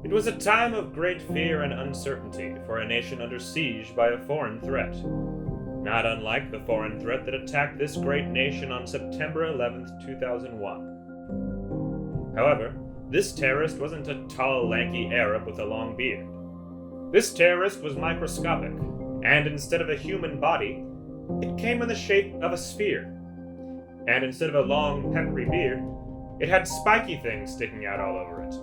It was a time of great fear and uncertainty for a nation under siege by a foreign threat. Not unlike the foreign threat that attacked this great nation on September 11th, 2001. However, this terrorist wasn't a tall, lanky Arab with a long beard. This terrorist was microscopic, and instead of a human body, it came in the shape of a sphere. And instead of a long, peppery beard, it had spiky things sticking out all over it.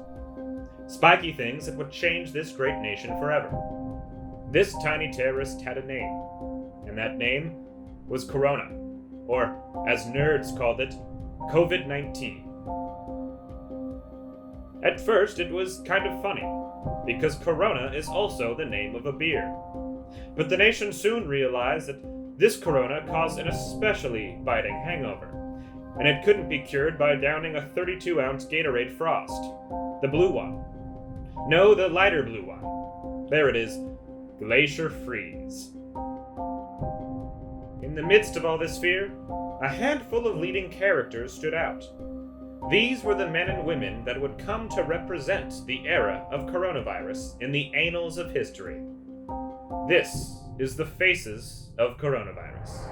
Spiky things that would change this great nation forever. This tiny terrorist had a name, and that name was Corona, or as nerds called it, COVID-19. At first, it was kind of funny, because Corona is also the name of a beer. But the nation soon realized that this Corona caused an especially biting hangover, and it couldn't be cured by downing a 32-ounce Gatorade Frost, the blue one. No, the lighter blue one. There it is, Glacier Freeze. In the midst of all this fear, a handful of leading characters stood out. These were the men and women that would come to represent the era of coronavirus in the annals of history. This is the faces of coronavirus.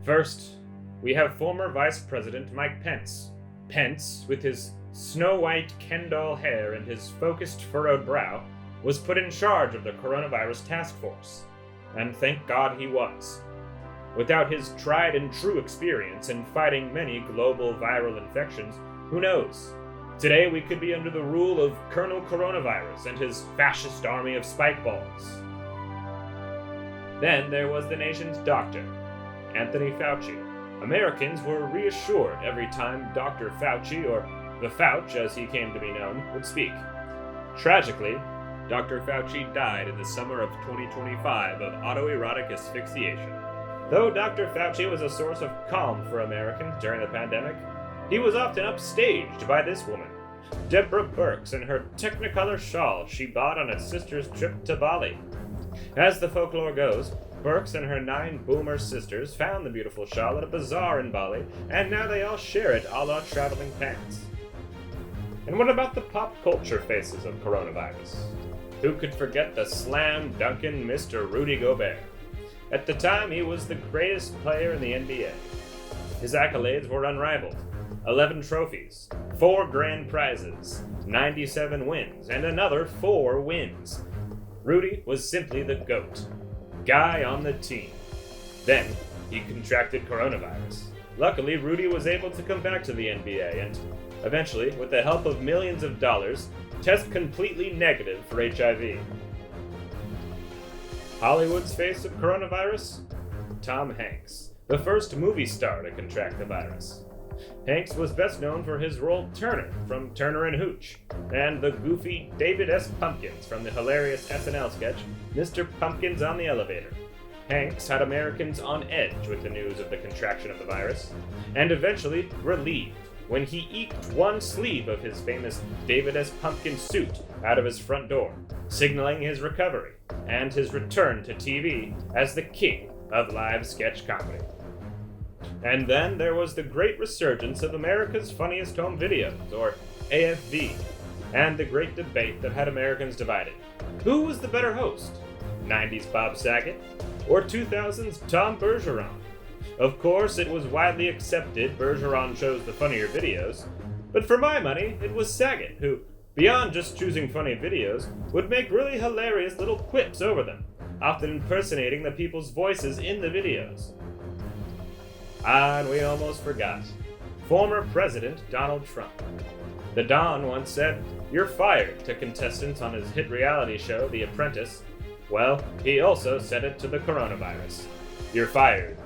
First, we have former Vice President Mike Pence. Pence, with his snow-white Ken doll hair and his focused furrowed brow, was put in charge of the coronavirus task force. And thank God he was. Without his tried and true experience in fighting many global viral infections, who knows? Today we could be under the rule of Colonel Coronavirus and his fascist army of spike balls. Then there was the nation's doctor, Anthony Fauci. Americans were reassured every time Dr. Fauci, or the Fauch as he came to be known, would speak. Tragically, Dr. Fauci died in the summer of 2025 of autoerotic asphyxiation. Though Dr. Fauci was a source of calm for Americans during the pandemic, he was often upstaged by this woman, Deborah Birx, and her Technicolor shawl she bought on a sister's trip to Bali. As the folklore goes, Birx and her 9 boomer sisters found the beautiful shawl at a bazaar in Bali, and now they all share it a la traveling pants. And what about the pop culture faces of coronavirus? Who could forget the slam-dunkin' Mr. Rudy Gobert? At the time, he was the greatest player in the NBA. His accolades were unrivaled. 11 trophies, 4 grand prizes, 97 wins, and another 4 wins. Rudy was simply the GOAT. Guy on the team. Then, he contracted coronavirus. Luckily, Rudy was able to come back to the NBA and, eventually, with the help of millions of dollars, test completely negative for HIV. Hollywood's face of coronavirus? Tom Hanks, the first movie star to contract the virus. Hanks was best known for his role Turner from Turner and Hooch, and the goofy David S. Pumpkins from the hilarious SNL sketch, Mr. Pumpkins on the Elevator. Hanks had Americans on edge with the news of the contraction of the virus, and eventually relieved when he eked one sleeve of his famous David S. Pumpkin suit out of his front door, signaling his recovery and his return to TV as the king of live sketch comedy. And then there was the great resurgence of America's Funniest Home Videos, or AFV, and the great debate that had Americans divided. Who was the better host? 90s Bob Saget, or 2000's Tom Bergeron? Of course, it was widely accepted Bergeron chose the funnier videos, but for my money, it was Saget who, beyond just choosing funny videos, would make really hilarious little quips over them, often impersonating the people's voices in the videos. Ah, and we almost forgot. Former President Donald Trump. The Don once said, "You're fired," to contestants on his hit reality show, The Apprentice. Well, he also said it to the coronavirus. You're fired.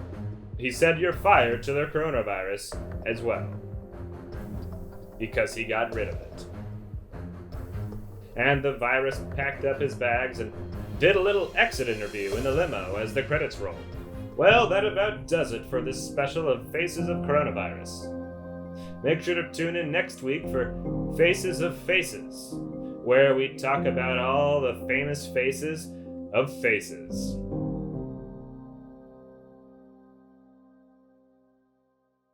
He said you're fired to the coronavirus as well. Because he got rid of it. And the virus packed up his bags and did a little exit interview in the limo as the credits rolled. Well, that about does it for this special of Faces of Coronavirus. Make sure to tune in next week for Faces of Faces, where we talk about all the famous faces of faces.